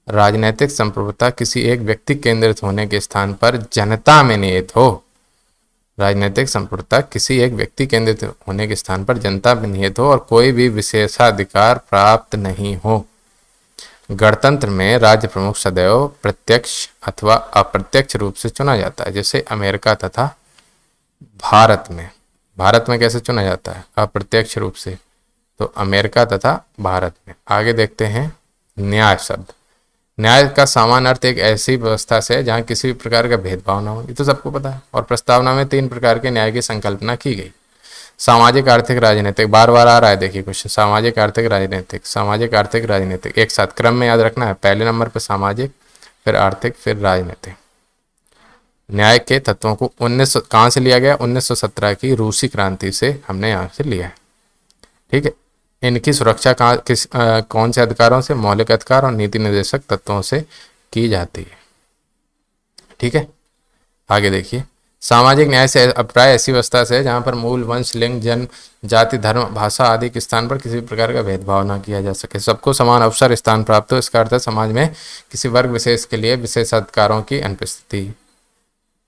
राजनीतिक संप्रभुता किसी एक व्यक्ति केंद्रित होने के स्थान पर जनता में निहित हो। राजनीतिक संप्रभुता किसी एक व्यक्ति केंद्रित होने के स्थान पर जनता में निहित हो और कोई भी विशेषाधिकार प्राप्त नहीं हो। गणतंत्र में राज्य प्रमुख सदैव प्रत्यक्ष अथवा अप्रत्यक्ष रूप से चुना जाता है, जैसे अमेरिका तथा भारत में कैसे चुना जाता है, अप्रत्यक्ष रूप से। तो अमेरिका तथा भारत में। आगे देखते हैं न्याय शब्द। न्याय का सामान्य अर्थ एक ऐसी व्यवस्था से है जहां किसी भी प्रकार का भेदभाव न हो, ये तो सबको पता है। और प्रस्तावना में 3 प्रकार के न्याय की संकल्पना की गई। सामाजिक, आर्थिक, राजनीतिक, बार बार आ रहा है देखिए क्वेश्चन, सामाजिक, आर्थिक, राजनीतिक, सामाजिक, आर्थिक, राजनीतिक, एक साथ क्रम में याद रखना है। पहले नंबर पर सामाजिक, फिर आर्थिक, फिर राजनीतिक। न्याय के तत्वों को 1900 कहाँ से लिया गया, 1917 की रूसी क्रांति से हमने यहाँ से लिया है। ठीक है, इनकी सुरक्षा कौन से अधिकारों से, मौलिक अधिकार और नीति निर्देशक तत्वों से की जाती है। ठीक है, आगे देखिए, सामाजिक न्याय से अभिप्राय ऐसी व्यवस्था से है जहां पर मूल, वंश, लिंग, जन्म, जाति, धर्म, भाषा आदि के स्थान पर किसी भी प्रकार का भेदभाव न किया जा सके, सबको समान अवसर स्थान प्राप्त हो। इसका अर्थ है समाज में किसी वर्ग विशेष के लिए विशेषाधिकारों की अनुपस्थिति।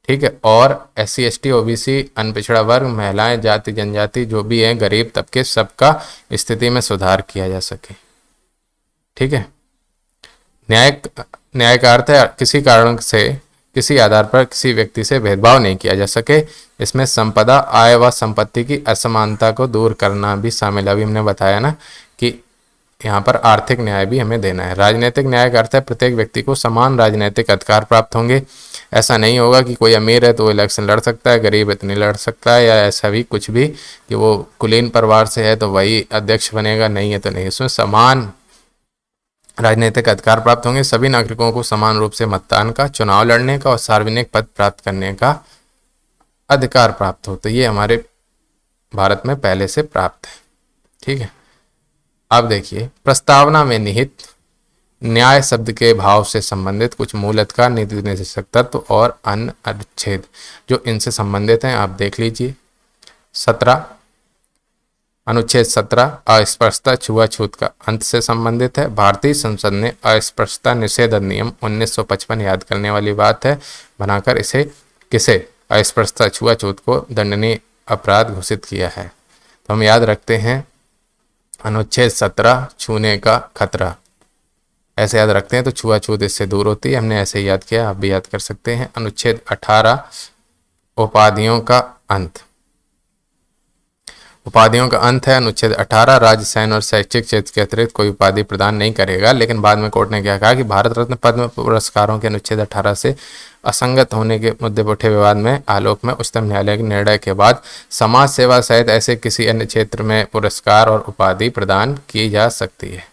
ठीक है, और SC ST OBC, अनपिछड़ा वर्ग, महिलाएं, जाति जनजाति जो भी हैं, गरीब तबके, सबका स्थिति में सुधार किया जा सके। ठीक है, न्याय का अर्थ है किसी कारण से किसी आधार पर किसी व्यक्ति से भेदभाव नहीं किया जा सके। इसमें संपदा, आय व संपत्ति की असमानता को दूर करना भी शामिल है। अभी हमने बताया ना कि यहाँ पर आर्थिक न्याय भी हमें देना है। राजनीतिक न्याय का अर्थ है प्रत्येक व्यक्ति को समान राजनीतिक अधिकार प्राप्त होंगे। ऐसा नहीं होगा कि कोई अमीर है तो वो इलेक्शन लड़ सकता है, गरीब है तो नहीं लड़ सकता है, या ऐसा भी कुछ भी कि वो कुलीन परिवार से है तो वही अध्यक्ष बनेगा, नहीं है तो नहीं। इसमें समान राजनीतिक अधिकार प्राप्त होंगे। सभी नागरिकों को समान रूप से मतदान का, चुनाव लड़ने का और सार्वजनिक पद प्राप्त करने का अधिकार प्राप्त हो। तो ये हमारे भारत में पहले से प्राप्त है। ठीक है, अब देखिए, प्रस्तावना में निहित न्याय शब्द के भाव से संबंधित कुछ मूल अधिकार, नीति निर्देशक तत्व और अन्य अनुच्छेद जो इनसे संबंधित हैं आप देख लीजिए। 17 अनुच्छेद 17 अस्पृश्यता छुआछूत का अंत से संबंधित है। भारतीय संसद ने अस्पृश्यता निषेध अधिनियम 1955 याद करने वाली बात है बनाकर इसे किसे, अस्पृश्यता छुआछूत को दंडनीय अपराध घोषित किया है। तो हम याद रखते हैं अनुच्छेद 17 छूने का खतरा, ऐसे याद रखते हैं तो छुआछूत इससे दूर होती है। हमने ऐसे याद किया, आप भी याद कर सकते हैं। अनुच्छेद 18 उपाधियों का अंत, उपाधियों का अंत है। अनुच्छेद 18 राज्य, सैन्य और शैक्षिक क्षेत्र के अतिरिक्त कोई उपाधि प्रदान नहीं करेगा। लेकिन बाद में कोर्ट ने क्या कहा कि भारत रत्न पद्म पुरस्कारों के अनुच्छेद 18 से असंगत होने के मुद्दे पर उठे विवाद में आलोक में उच्चतम न्यायालय के निर्णय के बाद समाज सेवा सहित ऐसे किसी अन्य क्षेत्र में पुरस्कार और उपाधि प्रदान की जा सकती है।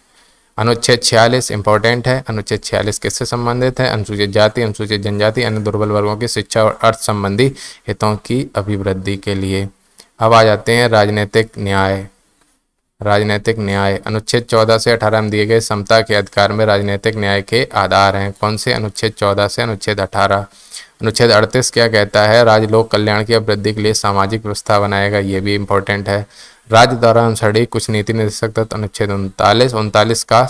अनुच्छेद 46 इंपॉर्टेंट है। अनुच्छेद 46 किससे संबंधित है? अनुसूचित जाति, अनुसूचित जनजाति, अन्य दुर्बल वर्गों की शिक्षा और अर्थ संबंधी हितों की अभिवृद्धि के लिए। अब आ जाते हैं राजनीतिक न्याय। राजनीतिक न्याय अनुच्छेद 14 से 18 में दिए गए समता के अधिकार में राजनीतिक न्याय के आधार हैं। कौन से? अनुच्छेद 14 से अनुच्छेद 18। अनुच्छेद 38 क्या कहता है? राज्य लोक कल्याण की वृद्धि के लिए सामाजिक व्यवस्था बनाएगा, ये भी इंपॉर्टेंट है। राज्य द्वारा अनुसरणीय कुछ नीति निर्देशक तत्व। अनुच्छेद 39 का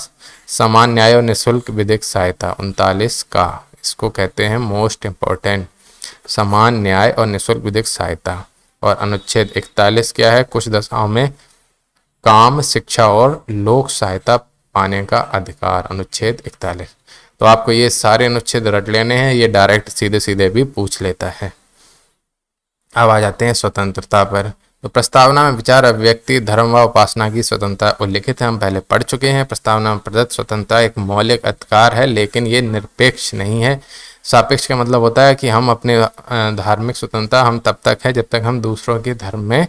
समान न्याय और निःशुल्क विधिक सहायता। 39 का, इसको कहते हैं मोस्ट इंपॉर्टेंट, समान न्याय और निःशुल्क विधिक सहायता। और अनुच्छेद 41 क्या है? कुछ दशाओं में काम, शिक्षा और लोक सहायता पाने का अधिकार। अनुच्छेद 41। तो आपको ये सारे अनुच्छेद रट लेने हैं, ये डायरेक्ट सीधे सीधे भी पूछ लेता है। अब आ जाते हैं स्वतंत्रता पर। तो प्रस्तावना में विचार, अभिव्यक्ति, धर्म व उपासना की स्वतंत्रता उल्लिखित है। हम पहले पढ़ चुके हैं। प्रस्तावना में प्रदत्त स्वतंत्रता एक मौलिक अधिकार है, लेकिन ये निरपेक्ष नहीं है। सापेक्ष का मतलब होता है कि हम अपने धार्मिक स्वतंत्रता हम तब तक है जब तक हम दूसरों के धर्म में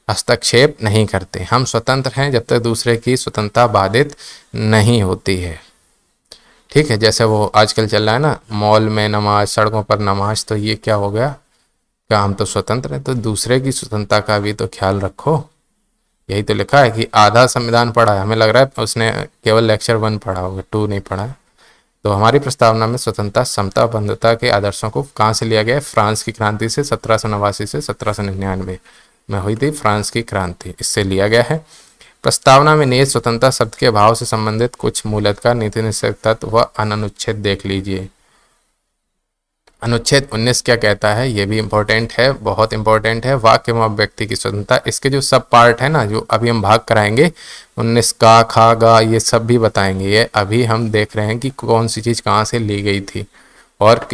हस्तक्षेप नहीं करते। हम स्वतंत्र हैं जब तक दूसरे की स्वतंत्रता बाधित नहीं होती है। ठीक है, जैसे वो आजकल चल रहा है ना, मॉल में नमाज, सड़कों पर नमाज, तो ये क्या हो गया, क्या हम तो स्वतंत्र हैं, तो दूसरे की स्वतंत्रता का भी तो ख्याल रखो। यही तो लिखा है कि आधा संविधान पढ़ा है, हमें लग रहा है उसने केवल लेक्चर 1 पढ़ा होगा, 2 नहीं पढ़ा है। तो हमारी प्रस्तावना में स्वतंत्रता, समता, बंधुता के आदर्शों को कहाँ से लिया गया है? फ्रांस की क्रांति से, 1789 से 1799 में हुई थी फ्रांस की क्रांति, इससे लिया गया है। प्रस्तावना में निहित स्वतंत्रता शब्द के भाव से संबंधित कुछ मूलतः नीति निषेध तत्व व अनुच्छेद देख लीजिए। अनुच्छेद 19 क्या कहता है, ये भी इम्पोर्टेंट है, बहुत इंपॉर्टेंट है। वाक्य एवं व्यक्ति की स्वतंत्रता, इसके जो सब पार्ट है ना, जो अभी हम भाग कराएंगे, 19 का, खा, गा, ये सब भी बताएंगे। ये अभी हम देख रहे हैं कि कौन सी चीज़ कहाँ से ली गई थी और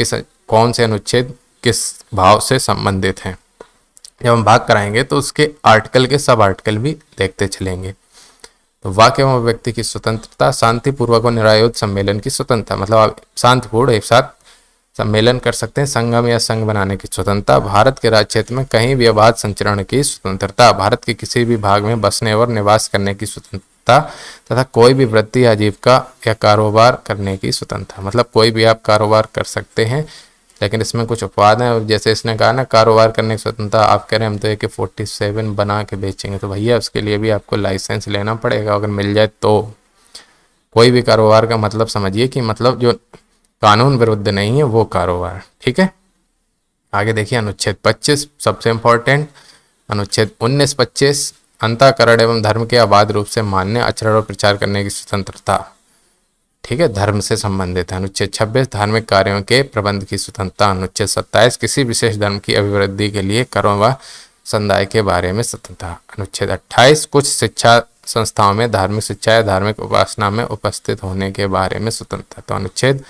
कौन से अनुच्छेद किस भाव से संबंधित हैं। जब हम भाग कराएंगे तो उसके आर्टिकल के सब आर्टिकल भी देखते चलेंगे। तो वाक्य एवं व्यक्ति की स्वतंत्रता, शांतिपूर्वक और निरायुध सम्मेलन की स्वतंत्रता, मतलब आप शांतिपूर्ण एक साथ सम्मेलन कर सकते हैं। संगम या संघ बनाने की स्वतंत्रता, भारत के राज्य क्षेत्र में कहीं भी अबाध संचरण की स्वतंत्रता, भारत के किसी भी भाग में बसने और निवास करने की स्वतंत्रता, तथा कोई भी वृत्ति, आजीविका या कारोबार करने की स्वतंत्रता। मतलब कोई भी आप कारोबार कर सकते हैं, लेकिन इसमें कुछ अपवाद हैं। जैसे इसने कहा ना, कारोबार करने की स्वतंत्रता, आप कह रहे हैं हम तो AK-47 बना के बेचेंगे, तो भैया उसके लिए भी आपको लाइसेंस लेना पड़ेगा, अगर मिल जाए तो। कोई भी कारोबार का मतलब समझिए कि मतलब जो कानून विरुद्ध नहीं है वो कारोबार। ठीक है, आगे देखिए अनुच्छेद 25 सबसे इंपॉर्टेंट। अनुच्छेद 19-25 अंतःकरण एवं धर्म के अबाध रूप से मान्य आचरण और प्रचार करने की स्वतंत्रता, ठीक है, धर्म से संबंधित है। अनुच्छेद 26 धार्मिक कार्यों के प्रबंध की स्वतंत्रता। अनुच्छेद 27 किसी विशेष धर्म की अभिवृद्धि के लिए करों व समुदाय के बारे में स्वतंत्रता। अनुच्छेद 28 कुछ शिक्षा संस्थाओं में धार्मिक शिक्षा या धार्मिक उपासना में उपस्थित होने के बारे में स्वतंत्रता। तो अनुच्छेद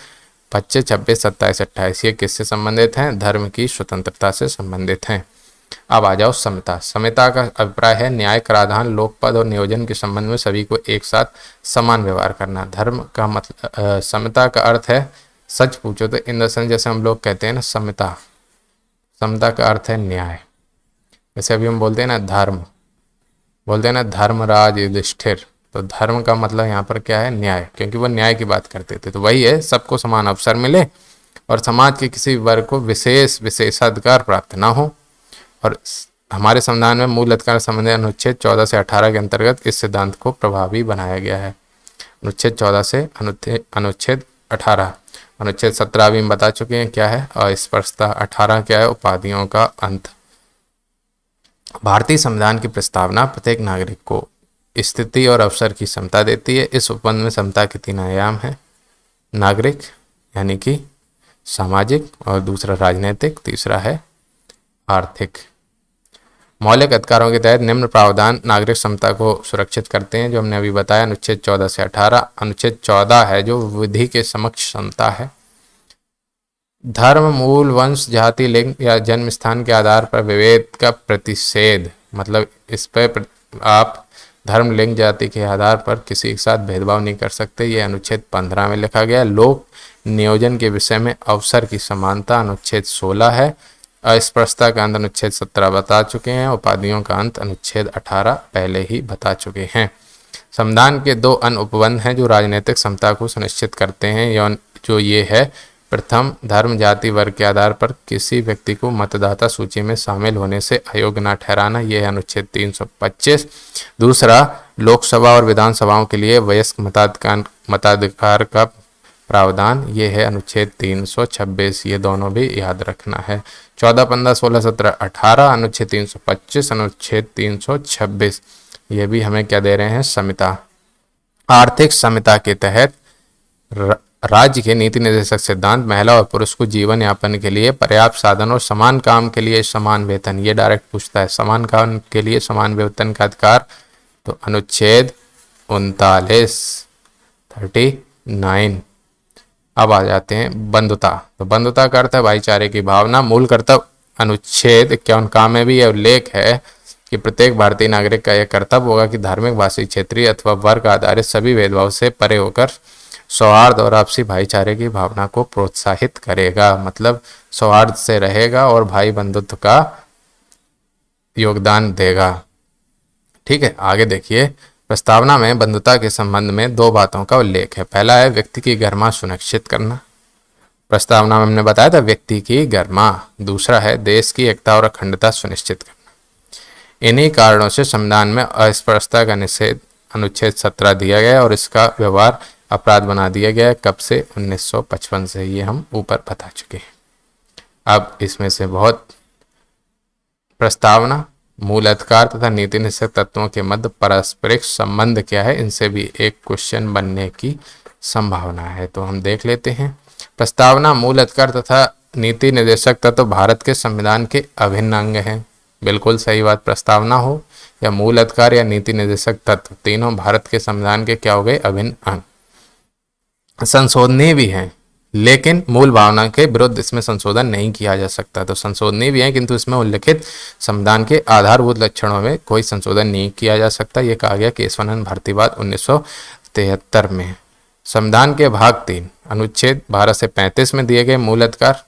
25, 26, 27, 28 ये किससे संबंधित हैं? धर्म की स्वतंत्रता से संबंधित हैं। अब आ जाओ समता। समता का अभिप्राय है न्याय, कराधान, लोकपद और नियोजन के संबंध में सभी को एक साथ समान व्यवहार करना। धर्म का मतलब समता का अर्थ है, सच पूछो तो इन द सेंस, जैसे हम लोग कहते हैं ना समता, समता का अर्थ है न्याय। जैसे अभी हम बोलते हैं ना धर्म, बोलते हैं ना धर्मराज युधिष्ठिर, तो धर्म का मतलब यहाँ पर क्या है? न्याय, क्योंकि वो न्याय की बात करते थे। तो वही है, सबको समान अवसर मिले और समाज के किसी वर्ग को विशेषाधिकार प्राप्त ना हो। और हमारे संविधान में मूल अधिकार संबंधी अनुच्छेद 14 से 18 के अंतर्गत इस सिद्धांत को प्रभावी बनाया गया है। अनुच्छेद 14 से अनुच्छेद 18। अनुच्छेद 17 भी हम बता चुके हैं क्या है अस्पृश्यता। 18 क्या है? उपाधियों का अंत। भारतीय संविधान की प्रस्तावना प्रत्येक नागरिक को स्थिति और अवसर की समता देती है। इस उपबंध में समता के 3 आयाम हैं, नागरिक यानी कि सामाजिक, और दूसरा राजनीतिक, तीसरा है आर्थिक। मौलिक अधिकारों के तहत निम्न प्रावधान नागरिक समता को सुरक्षित करते हैं, जो हमने अभी बताया, अनुच्छेद 14 से 18। अनुच्छेद 14 है जो विधि के समक्ष समता है। धर्म, मूल, वंश, जाति, लिंग या जन्म स्थान के आधार पर विभेद का प्रतिषेध, मतलब इस पर आप धर्म, लिंग, जाति के आधार पर किसी के साथ भेदभाव नहीं कर सकते, ये अनुच्छेद 15 में लिखा गया। लोक नियोजन के विषय में अवसर की समानता अनुच्छेद 16 है। अस्पृश्यता का अंत अनुच्छेद 17 बता चुके हैं। उपाधियों का अंत अनुच्छेद 18 पहले ही बता चुके हैं। संविधान के 2 अन्य उपबंध हैं जो राजनीतिक समता को सुनिश्चित करते हैं, जो ये है, प्रथम, धर्म, जाति, वर्ग के आधार पर किसी व्यक्ति को मतदाता सूची में शामिल होने से अयोग्य न ठहराना, यह है अनुच्छेद 325। दूसरा, लोकसभा और विधानसभाओं के लिए वयस्क मताधिकार का प्रावधान, ये है अनुच्छेद 326। ये दोनों भी याद रखना है। 14, 15, 16, 17, 18, अनुच्छेद 325, अनुच्छेद 326, ये भी हमें क्या दे रहे हैं? समता। आर्थिक समता के तहत राज्य के नीति निर्देशक सिद्धांत महिला और पुरुष को जीवन यापन के लिए पर्याप्त साधन और समान काम के लिए समान वेतन, ये डायरेक्ट पूछता है, समान काम के लिए समान वेतन का अधिकार, तो अनुच्छेद 39। अब आ जाते हैं बंधुता। तो बंधुता का अर्थ है भाईचारे की भावना। मूल कर्तव्य अनुच्छेद 51 में भी यह उल्लेख है कि प्रत्येक भारतीय नागरिक का यह कर्तव्य होगा कि धार्मिक, भाषिक, क्षेत्रीय अथवा वर्ग आधारित सभी भेदभाव से परे होकर सौहार्द और आपसी भाईचारे की भावना को प्रोत्साहित करेगा। मतलब सौहार्द से रहेगा और भाई बंधुत्व का योगदान देगा। ठीक है, आगे देखिए। प्रस्तावना में बंधुता के संबंध में दो बातों का उल्लेख है। पहला है व्यक्ति की गरिमा सुनिश्चित करना। प्रस्तावना में हमने बताया था व्यक्ति की गरिमा। दूसरा है देश की एकता और अखंडता सुनिश्चित करना। इन्हीं कारणों से संविधान में अस्पृश्यता का निषेध अनुच्छेद 17 दिया गया और इसका व्यवहार अपराध बना दिया गया है। कब से? 1955 से। ये हम ऊपर बता चुके हैं। अब इसमें से बहुत प्रस्तावना, मूल अधिकार तथा नीति निषेध तत्वों के मध्य पारस्परिक संबंध क्या है, इनसे भी एक क्वेश्चन बनने की संभावना है। तो हम देख लेते हैं। प्रस्तावना, मूल अधिकार तथा नीति निर्देशक तत्व भारत के संविधान के अभिन्न अंग हैं। बिल्कुल सही बात। प्रस्तावना हो या मूल अधिकार या नीति निर्देशक तत्व, तीनों भारत के संविधान के क्या हो गए? अभिन्न अंग। संशोधनीय भी हैं, लेकिन मूल भावना के विरुद्ध इसमें संशोधन नहीं किया जा सकता। तो संशोधनीय भी है, किंतु इसमें उल्लिखित संविधान के आधारभूत लक्षणों में कोई संशोधन नहीं किया जा सकता। ये कहा गया केशवानंद भारतीवाद 1973 में। संविधान के भाग 3 अनुच्छेद 12 से 35 में दिए गए मूल अधिकार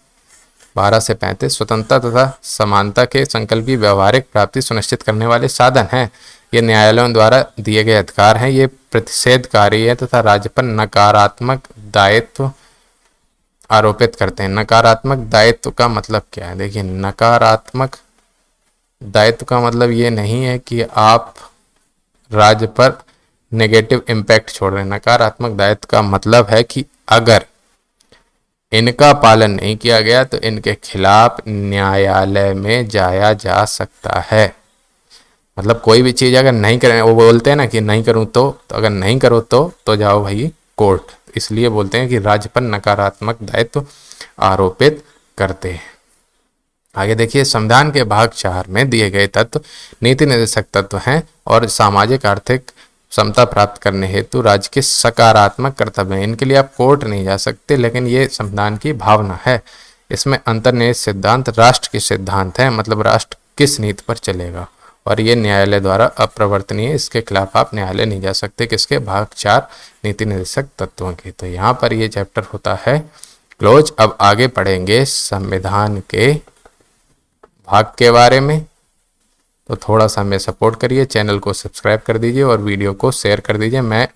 12 से 35 स्वतंत्रता तथा समानता के संकल्प की व्यवहारिक प्राप्ति सुनिश्चित करने वाले साधन हैं। ये न्यायालयों द्वारा दिए गए अधिकार हैं। ये प्रतिषेधकारी है तथा राज्य पर नकारात्मक दायित्व आरोपित करते हैं। नकारात्मक दायित्व का मतलब क्या है? देखिए, नकारात्मक दायित्व का मतलब ये नहीं है कि आप राज्य पर नेगेटिव इम्पैक्ट छोड़ रहे हैं। नकारात्मक दायित्व का मतलब है कि अगर इनका पालन नहीं किया गया तो इनके खिलाफ न्यायालय में जाया जा सकता है। मतलब कोई भी चीज़ अगर नहीं करें, वो बोलते हैं ना कि नहीं करूं तो अगर नहीं करो तो जाओ भाई कोर्ट। इसलिए बोलते हैं कि राज्य पर नकारात्मक दायित्व आरोपित करते हैं। आगे देखिए। संविधान के भाग 4 में दिए गए तत्व नीति निर्देशक तत्व हैं और सामाजिक आर्थिक समता प्राप्त करने हेतु राज्य के सकारात्मक कर्तव्य हैं। इनके लिए आप कोर्ट नहीं जा सकते, लेकिन ये संविधान की भावना है। इसमें अंतर्निहित सिद्धांत राष्ट्र के सिद्धांत है। मतलब राष्ट्र किस नीति पर चलेगा, और ये न्यायालय द्वारा अप्रवर्तनीय। इसके खिलाफ आप न्यायालय नहीं जा सकते। किसके? भाग 4 नीति निर्देशक तत्वों के। तो यहाँ पर ये चैप्टर होता है क्लोज। अब आगे पढ़ेंगे संविधान के भाग के बारे में। तो थोड़ा सा हमें सपोर्ट करिए, चैनल को सब्सक्राइब कर दीजिए और वीडियो को शेयर कर दीजिए। मैं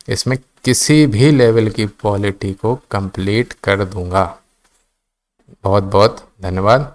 इसमें किसी भी लेवल की पॉलिटी को कंप्लीट कर दूंगा। बहुत बहुत धन्यवाद।